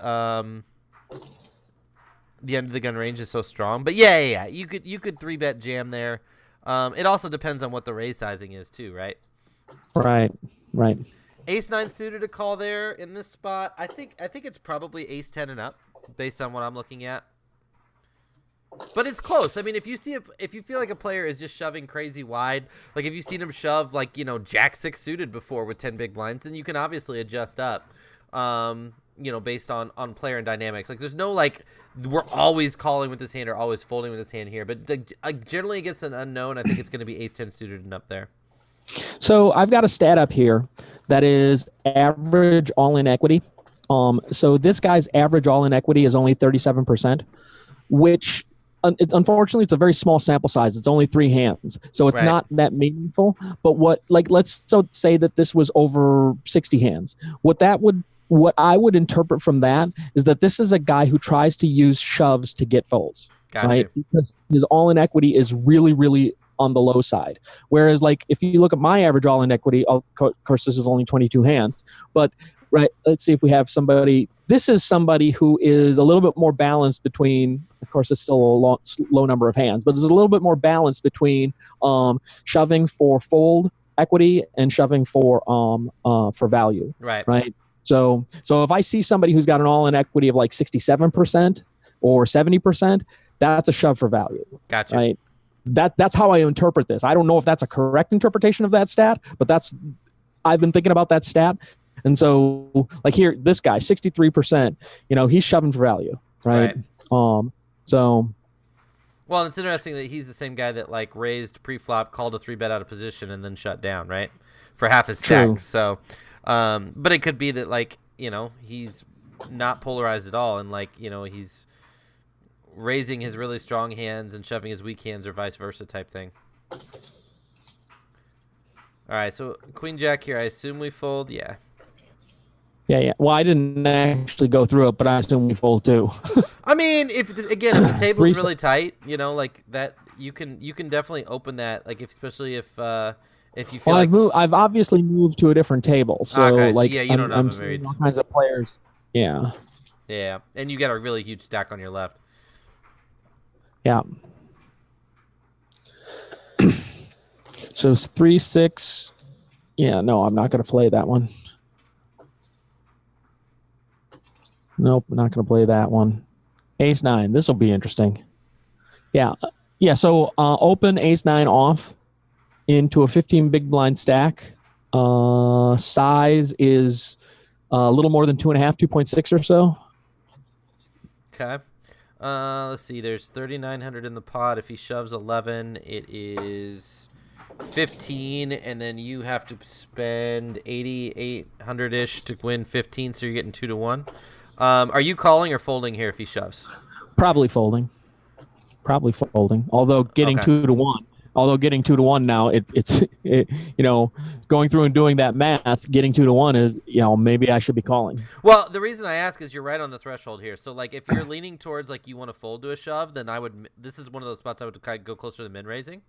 the under the gun range is so strong. But yeah, you could 3-bet jam there. It also depends on what the raise sizing is too, right? Right. Ace 9 suited to call there in this spot. I think it's probably ace 10 and up based on what I'm looking at. But it's close. I mean, if you feel like a player is just shoving crazy wide, like if you've seen him shove like, jack 6 suited before with 10 big blinds, then you can obviously adjust up, based on player and dynamics. Like there's no like we're always calling with this hand or always folding with this hand here. But generally against an unknown, I think it's going to be ace 10 suited and up there. So I've got a stat up here that is average all-in equity. So this guy's average all-in equity is only 37%, which unfortunately it's a very small sample size. It's only 3 hands, so it's not that meaningful. But let's say that this was over 60 hands. What I would interpret from that is that this is a guy who tries to use shoves to get folds, right? Because his all-in equity is really, really on the low side. Whereas like if you look at my average all-in equity, of course this is only 22 hands, but right, let's see if we have somebody. This is somebody who is a little bit more balanced between, of course it's still a low number of hands, but there's a little bit more balanced between shoving for fold equity and shoving for value. Right. So if I see somebody who's got an all-in equity of like 67% or 70%, that's a shove for value. Gotcha. Right. That's how I interpret this. I don't know if that's a correct interpretation of that stat, but I've been thinking about that stat. And so like here, this guy, 63%, he's shoving for value. Right. Well, it's interesting that he's the same guy that like raised pre-flop, called a 3-bet out of position, and then shut down, right? For half his stack. True. So, but it could be that like, he's not polarized at all. And like, he's raising his really strong hands and shoving his weak hands or vice versa type thing. All right. So queen jack here, I assume we fold. Yeah. Yeah. Well, I didn't actually go through it, but I assume we fold too. I mean, if the table's really tight, like that, you can definitely open that. Like especially if you feel I've obviously moved to a different table, so you don't have I'm seeing all kinds of players. Yeah. Yeah, and you got a really huge stack on your left. Yeah. So it's 3-6. Yeah, no, I'm not going to play that one. Nope, I'm not going to play that one. Ace 9. This will be interesting. Yeah. So open ace 9 off into a 15 big blind stack. Size is a little more than 2.5, 2.6 or so. Okay. Let's see. There's 3,900 in the pot. If he shoves 11, it is 15, and then you have to spend 8,800-ish to win 15, so you're getting 2 to 1. Are you calling or folding here if he shoves? Probably folding. Although getting 2 to 1. Although getting 2 to 1 now, it's going through and doing that math, getting 2 to 1 is, maybe I should be calling. Well, the reason I ask is you're right on the threshold here. So like if you're leaning towards like you want to fold to a shove, then this is one of those spots I would kind of go closer to the min raising.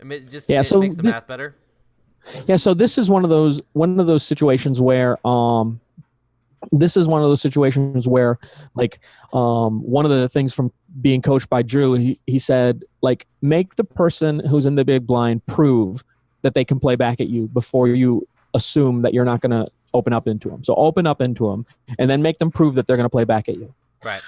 I mean, it makes the math better. Yeah, so this is one of those situations where like one of the things from being coached by Drew, he said, like, make the person who's in the big blind prove that they can play back at you before you assume that you're not going to open up into them. So open up into them and then make them prove that they're going to play back at you. Right.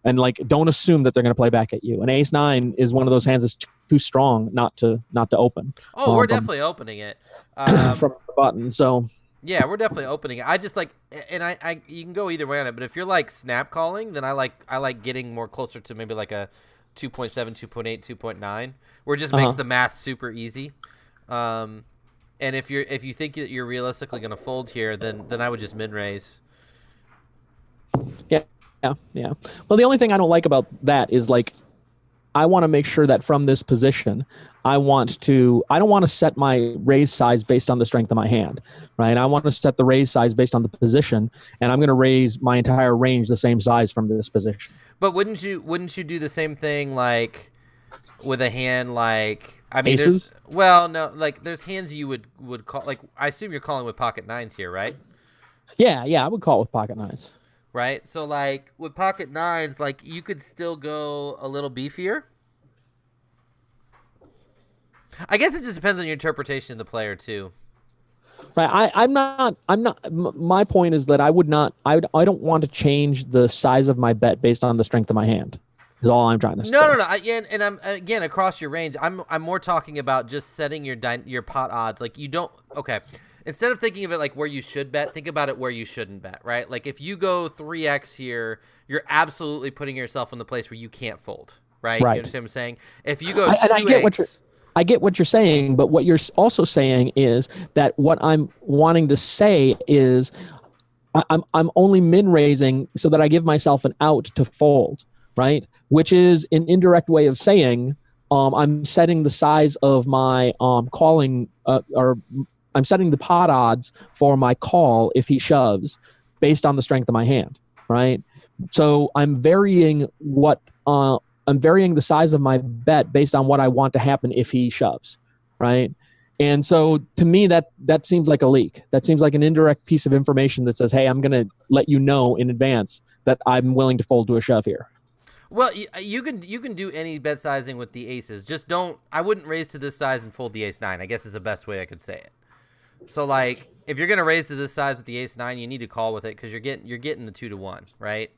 And like, don't assume that they're going to play back at you. An ace nine is one of those hands that's too strong not to open. Oh, we're definitely opening it from the button. So yeah, we're definitely opening it. I just like, and I you can go either way on it. But if you're like snap calling, then I like getting more closer to maybe like a 2.7, 2.8, 2.9, where it just makes the math super easy. And if you think that you're realistically going to fold here, then I would just min raise. Yeah. Well, the only thing I don't like about that is like, I want to make sure that from this position, I don't want to set my raise size based on the strength of my hand, right? I want to set the raise size based on the position, and I'm going to raise my entire range the same size from this position. But wouldn't you do the same thing like with a hand like, I mean, aces? No, like there's hands you would call, like I assume you're calling with pocket nines here, right? Yeah, I would call it with pocket nines. Right? So, like, with pocket nines, like, you could still go a little beefier. I guess it just depends on your interpretation of the player, too. Right. I'm not, my point is that I don't want to change the size of my bet based on the strength of my hand, is all I'm trying to say. No. And I'm, again, across your range, I'm more talking about just setting your pot odds. Like, you don't, okay. Instead of thinking of it like where you should bet, think about it where you shouldn't bet, right? Like if you go 3x here, you're absolutely putting yourself in the place where you can't fold, right? You understand what I'm saying? If you go 2x... I get what you're saying, but what you're also saying is that what I'm wanting to say is I'm only min raising so that I give myself an out to fold, right? Which is an indirect way of saying I'm setting the size of my calling or I'm setting the pot odds for my call if he shoves based on the strength of my hand, right? So I'm varying the size of my bet based on what I want to happen if he shoves, right? And so to me, that seems like a leak. That seems like an indirect piece of information that says, hey, I'm going to let you know in advance that I'm willing to fold to a shove here. Well, you can do any bet sizing with the aces. Just I wouldn't raise to this size and fold the ace nine, I guess is the best way I could say it. So, like, if you're going to raise to this size with the ace nine, you need to call with it because you're getting the 2-1, right?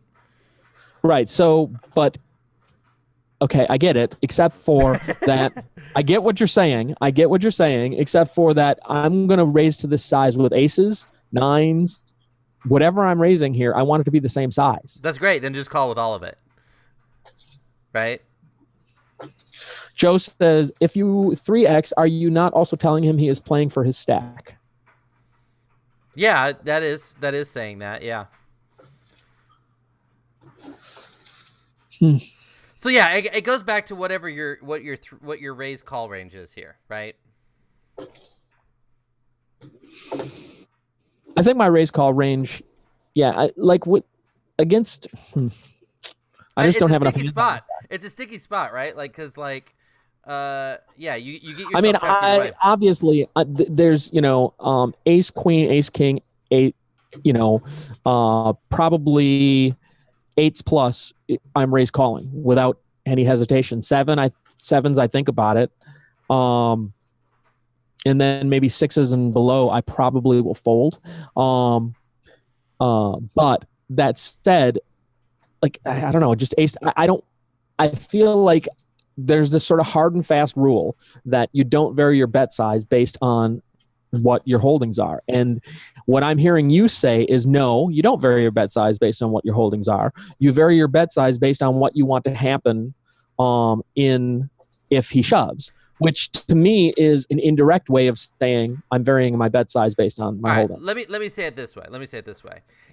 Right. So, but, okay, I get it, except for that. I get what you're saying, except for that I'm going to raise to this size with aces, nines, whatever I'm raising here, I want it to be the same size. That's great. Then just call with all of it. Right? Joe says, if you 3x, are you not also telling him he is playing for his stack? Yeah, that is saying that, yeah. So yeah, it goes back to what your raise call range is here, right? I think my raise call range, I just don't have enough spot. It's a sticky spot, right? Like, cause like, you get yourself. I mean, obviously there's ace queen, ace king, eight, probably eights plus. I'm raise calling without any hesitation. Sevens, I think about it, and then maybe sixes and below, I probably will fold. But that said, like, I don't know, just ace. I feel like there's this sort of hard and fast rule that you don't vary your bet size based on what your holdings are. And what I'm hearing you say is, no, you don't vary your bet size based on what your holdings are. You vary your bet size based on what you want to happen if he shoves, which to me is an indirect way of saying I'm varying my bet size based on my holdings. Let me say it this way.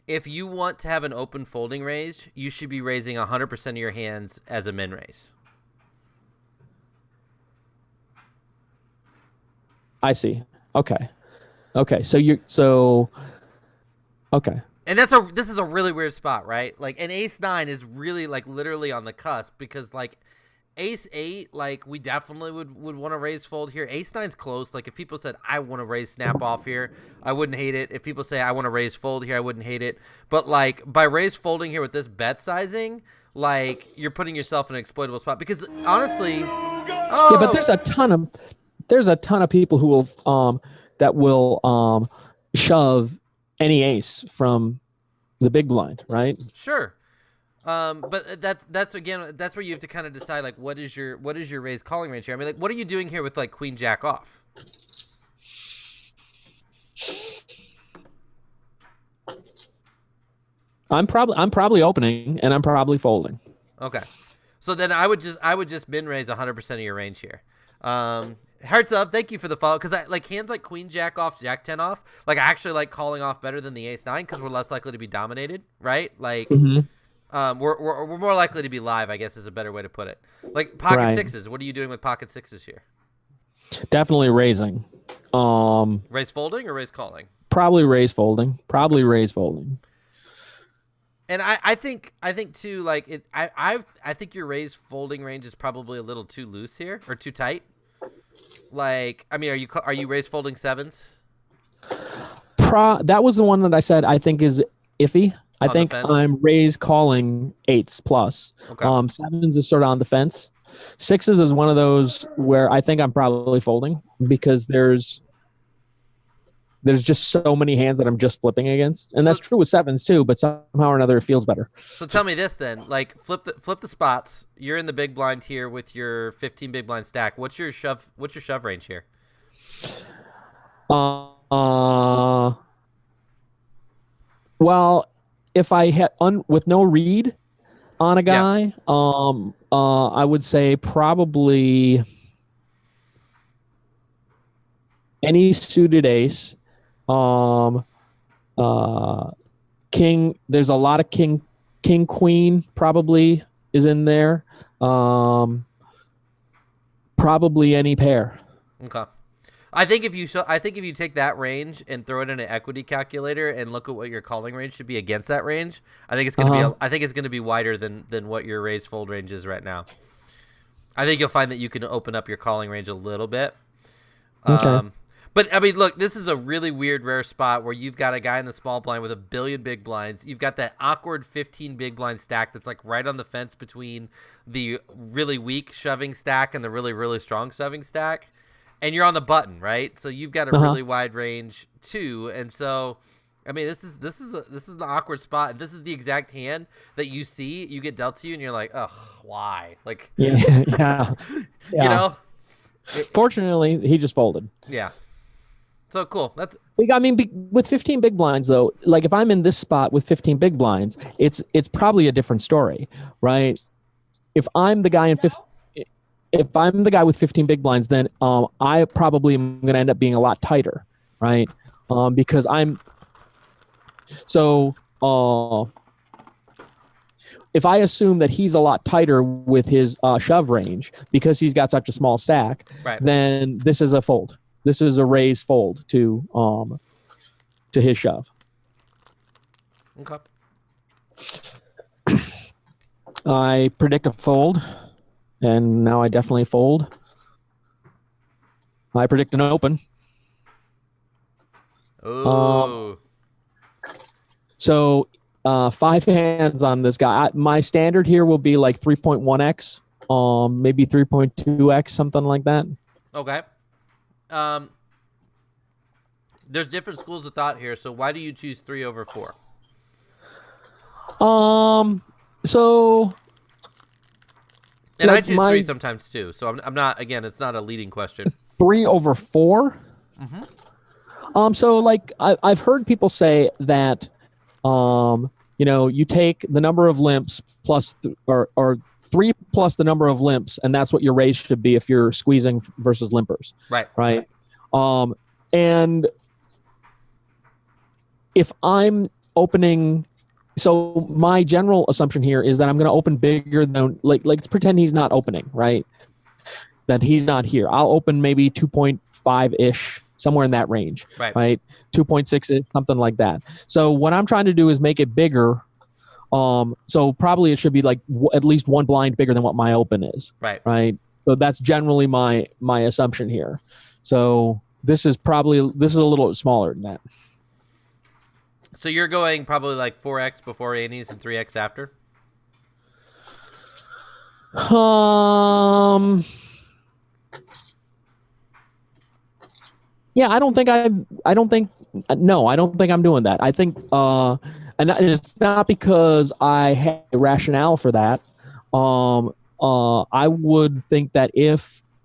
If you want to have an open folding raise, you should be raising 100% of your hands as a min raise. I see. Okay. Okay. Okay. And this is a really weird spot, right? Like an ace nine is really like literally on the cusp because like ace eight, like we definitely would want to raise fold here. Ace nine's close. Like if people said I want to raise snap off here, I wouldn't hate it. If people say I want to raise fold here, I wouldn't hate it. But like by raise folding here with this bet sizing, like you're putting yourself in an exploitable spot because honestly, yeah, but there's a ton of people who will shove any ace from the big blind, right? Sure. But that's again, that's where you have to kind of decide like what is your raise calling range here. I mean, like, what are you doing here with like queen jack off? I'm probably opening and I'm probably folding. Okay, so then I would just min raise 100% of your range here. Hearts up, thank you for the follow, because I like hands like queen jack off, jack 10 off. Like I actually like calling off better than the ace 9 because we're less likely to be dominated, right? Like. We're more likely to be live, I guess is a better way to put it. Like pocket sixes. What are you doing with pocket sixes here? Definitely raising. Raise folding or raise calling? Probably raise folding. Probably raise folding. And I think too, like I think your raise folding range is probably a little too loose here or too tight. Like, I mean, are you raise folding sevens? That was the one that I said I think is iffy. I think I'm raise calling eights plus. Okay. Sevens is sort of on the fence. Sixes is one of those where I think I'm probably folding because there's just so many hands that I'm just flipping against, and that's true with sevens too. But somehow or another, it feels better. So tell me this then: like flip the spots. You're in the big blind here with your 15 big blind stack. What's your shove range here? Well, if I had with no read on a guy, I would say probably any suited ace. King. There's a lot of king queen probably is in there. Probably any pair. Okay. I think if you take that range and throw it in an equity calculator and look at what your calling range should be against that range, I think it's going to be wider than what your raise fold range is right now. I think you'll find that you can open up your calling range a little bit. Okay. But I mean, look, this is a really weird, rare spot where you've got a guy in the small blind with 1 billion big blinds. You've got that awkward 15 big blind stack that's like right on the fence between the really weak shoving stack and the really, really strong shoving stack. And you're on the button, right? So you've got a really wide range too. And so, I mean, this is an awkward spot. And this is the exact hand that you get dealt to you, and you're like, ugh, why? Like, yeah. You know. Fortunately, he just folded. Yeah. So cool. That's. I mean, with 15 big blinds though, like if I'm in this spot with 15 big blinds, it's probably a different story, right? If I'm the guy with 15 big blinds, then I probably am going to end up being a lot tighter, right? Because if I assume that he's a lot tighter with his shove range because he's got such a small stack, right, then this is a fold. This is a raise fold to his shove. Okay. I predict a fold. And now I definitely fold. I predict an open. Oh. So 5 hands on this guy. My standard here will be like 3.1x, maybe 3.2x, something like that. Okay. There's different schools of thought here. So why do you choose 3 over 4? So. And like I choose 3 sometimes too, so I'm not. Again, it's not a leading question. 3 over 4. Mm-hmm. So like I've heard people say that, you take the number of limps plus or 3 plus the number of limps, and that's what your raise should be if you're squeezing versus limpers. Right. Right. And if I'm opening. So my general assumption here is that I'm going to open bigger than like let's pretend he's not opening, right? That he's not here. I'll open maybe 2.5-ish, somewhere in that range, right? 2.6, something like that. So what I'm trying to do is make it bigger. So probably it should be like at least 1 blind bigger than what my open is, right? So that's generally my assumption here. So this is a little smaller than that. So you're going probably like 4x before antes and 3x after? Yeah, I don't think I'm doing that. I think And it's not because I have a rationale for that. I would think that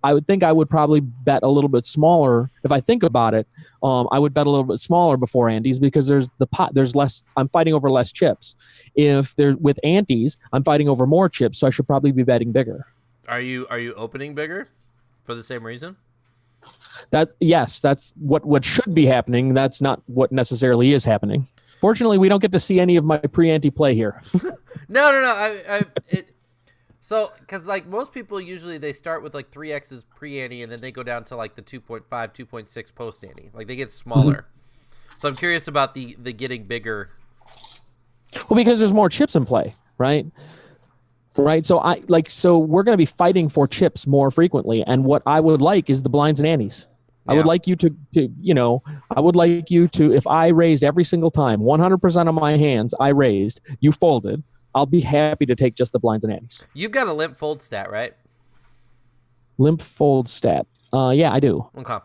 I would probably bet a little bit smaller if I think about it. I would bet a little bit smaller before antes because there's less. I'm fighting over less chips. If they're with antes, I'm fighting over more chips, so I should probably be betting bigger. Are you opening bigger for the same reason? That's what should be happening. That's not what necessarily is happening. Fortunately, we don't get to see any of my pre-ante play here. No. So, because like most people usually they start with like 3x's pre-ante and then they go down to like the 2.5, 2.6 post-ante. Like they get smaller. So I'm curious about the getting bigger. Well, because there's more chips in play, right? Right. So we're going to be fighting for chips more frequently. And what I would like is the blinds and antes. Yeah. I would like you to, if I raised every single time, 100% of my hands I raised, you folded, I'll be happy to take just the blinds and antes. You've got a limp fold stat, right? Limp fold stat. Yeah, I do. Okay.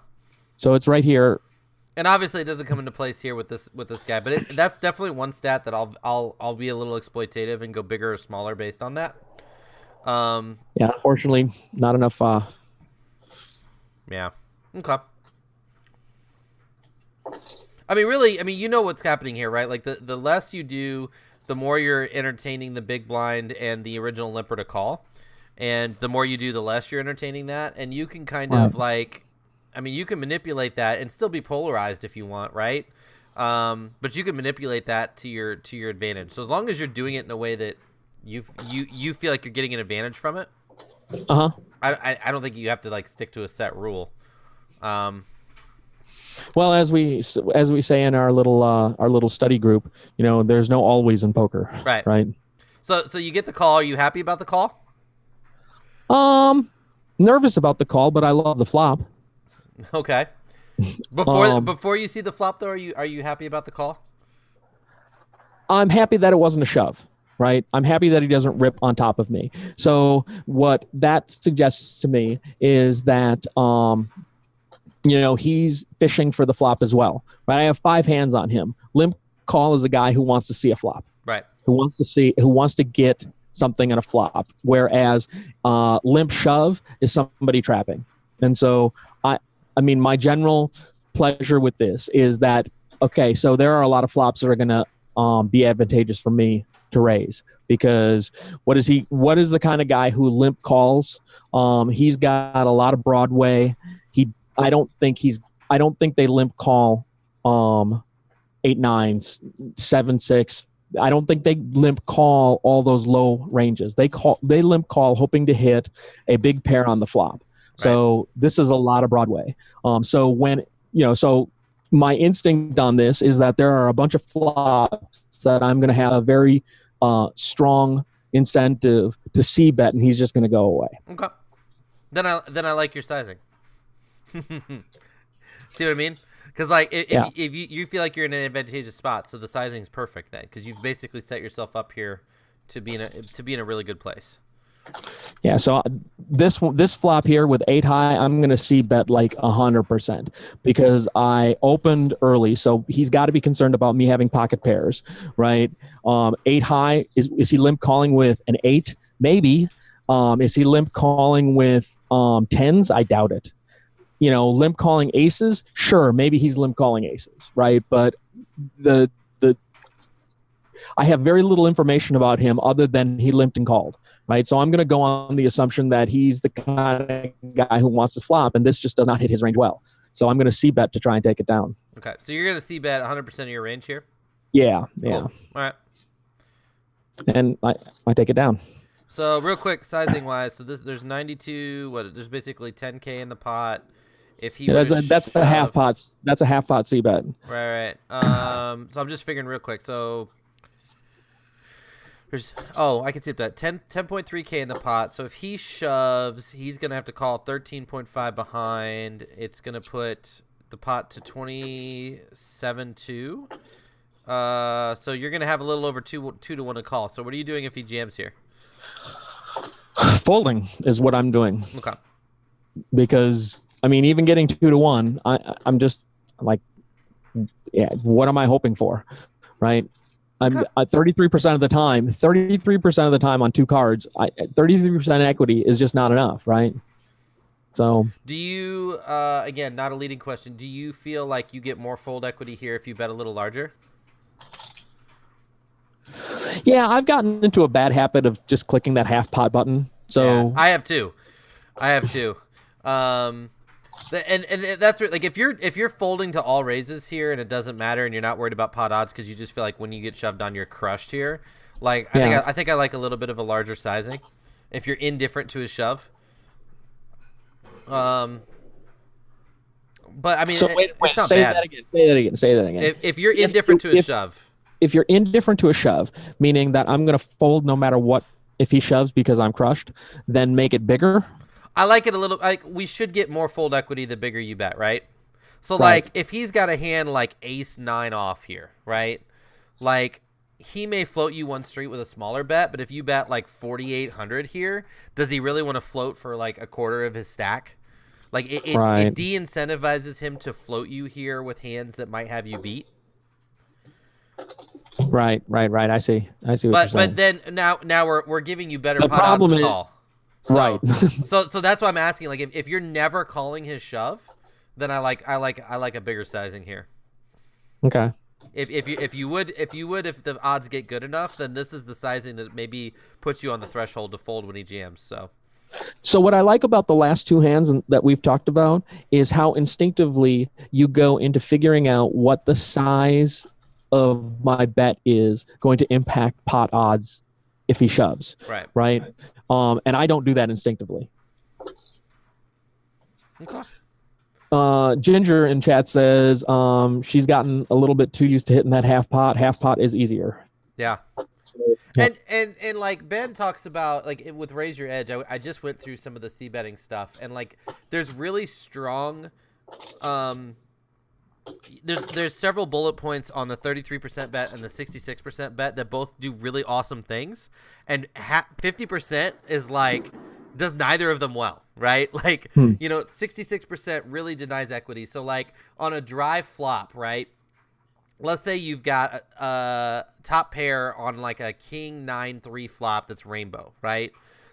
So it's right here. And obviously, it doesn't come into place here with this guy, but that's definitely one stat that I'll be a little exploitative and go bigger or smaller based on that. Yeah, unfortunately, not enough. Yeah. Okay. I mean, really, you know what's happening here, right? Like the less you do, the more you're entertaining the big blind and the original limper to call, and the more you do, the less you're entertaining that, and you can kind of like. You can manipulate that and still be polarized if you want, right? But you can manipulate that to your advantage. So as long as you're doing it in a way that you feel like you're getting an advantage from it, I don't think you have to like stick to a set rule. Well, as we say in our little study group, there's no always in poker, right? So you get the call. Are you happy about the call? Nervous about the call, but I love the flop. Okay. Before you see the flop, though, are you happy about the call? I'm happy that it wasn't a shove, right? I'm happy that he doesn't rip on top of me. So what that suggests to me is that he's fishing for the flop as well, right? I have 5 hands on him. Limp call is a guy who wants to see a flop, right? Who wants to get something on a flop, whereas limp shove is somebody trapping, and so my general pleasure with this is that, okay, so there are a lot of flops that are going to be advantageous for me to raise because what is the kind of guy who limp calls? He's got a lot of Broadway. I don't think they limp call 8-9, 7-6. I don't think they limp call all those low ranges. They limp call hoping to hit a big pair on the flop. So this is a lot of Broadway. So my instinct on this is that there are a bunch of flops that I'm going to have a very strong incentive to see bet, and he's just going to go away. Okay. Then I like your sizing. See what I mean? Because like if you feel like you're in an advantageous spot, so the sizing's perfect then, because you've basically set yourself up here to be in a really good place. Yeah, so this flop here with 8 high, I'm going to see bet like 100% because I opened early, so he's got to be concerned about me having pocket pairs, right? 8 high, is he limp calling with an 8? Maybe. Is he limp calling with 10s? I doubt it. Limp calling aces? Sure, maybe he's limp calling aces, right? But I have very little information about him other than he limped and called. Right, so I'm going to go on the assumption that he's the kind of guy who wants to flop, and this just does not hit his range well. So I'm going to c-bet to try and take it down. Okay, so you're going to c-bet 100% of your range here? Yeah. Cool. All right. And I take it down. So real quick, sizing-wise, so there's 92, there's basically 10K in the pot. If he that's a half pot. That's a half pot c-bet. Right. So I'm just figuring real quick. So I can see that 10.3K in the pot. So if he shoves, he's gonna have to call 13.5 behind. It's gonna put the pot to 27.2. So you're gonna have a little over 2 to 1 to call. So what are you doing if he jams here? Folding is what I'm doing. Okay. Because even getting 2 to 1, I'm just like, yeah. What am I hoping for, right? I'm 33% of the time. 33% of the time on two cards, 33% equity is just not enough, right? So, do you again, not a leading question, do you feel like you get more fold equity here if you bet a little larger? yeah, I've gotten into a bad habit of just clicking that half pot button. So yeah, I have too. And that's like if you're folding to all raises here and it doesn't matter and you're not worried about pot odds because you just feel like when you get shoved on you're crushed here. Like I think I like a little bit of a larger sizing if you're indifferent to his shove. But I mean, so wait, it's not say bad. that again. Say that again. If you're indifferent to his shove. If you're indifferent to a shove, meaning that I'm going to fold no matter what if he shoves because I'm crushed, then make it bigger. I like it a little. Like we should get more fold equity the bigger you bet, right? So Right. like if he's got a hand like ace 9 off here, right? Like he may float you one street with a smaller bet, but if you bet like 4,800 here, does he really want to float for like a quarter of his stack? Like it de-incentivizes him to float you here with hands that might have you beat. Right. I see what you're saying. But then now we're giving you better The pot odds problem to is- call. So, Right. so that's why I'm asking. Like if you're never calling his shove, then I like a bigger sizing here. Okay. If the odds get good enough, then this is the sizing that maybe puts you on the threshold to fold when he jams. So what I like about the last two hands that we've talked about is how instinctively you go into figuring out what the size of my bet is going to impact pot odds if he shoves. Right. And I don't do that instinctively. Okay. Ginger in chat says she's gotten a little bit too used to hitting that half pot. Half pot is easier. Yeah. Yeah. And like Ben talks about like with Raise Your Edge, I just went through some of the c betting stuff and like there's really strong there's several bullet points on the 33% bet and the 66% bet that both do really awesome things, and 50% is like does neither of them well, right? Like 66% really denies equity. So like on a dry flop, right? Let's say you've got a top pair on like a king 9-3 flop that's rainbow, right?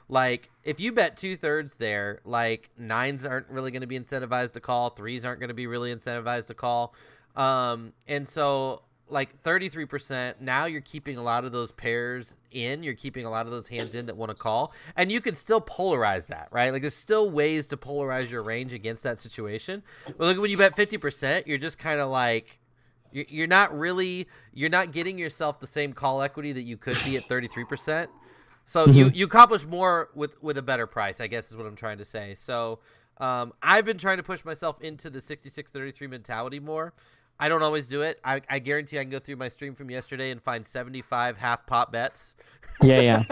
Like if you bet 2/3 there, like 9s aren't really going to be incentivized to call, 3s aren't going to be really incentivized to call. And so like 33%, now you're keeping a lot of those pairs in, you're keeping a lot of those hands in that want to call, and you can still polarize that, right? Like there's still ways to polarize your range against that situation. But look, when you bet 50%, you're just kind of like, you're not getting yourself the same call equity that you could be at 33%. So you accomplish more with a better price, I guess is what I'm trying to say. So I've been trying to push myself into the 66-33 mentality more. I don't always do it. I guarantee I can go through my stream from yesterday and find 75 half pot bets. Yeah.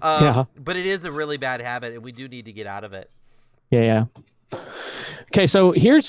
But it is a really bad habit, and we do need to get out of it. Yeah. Okay, so here's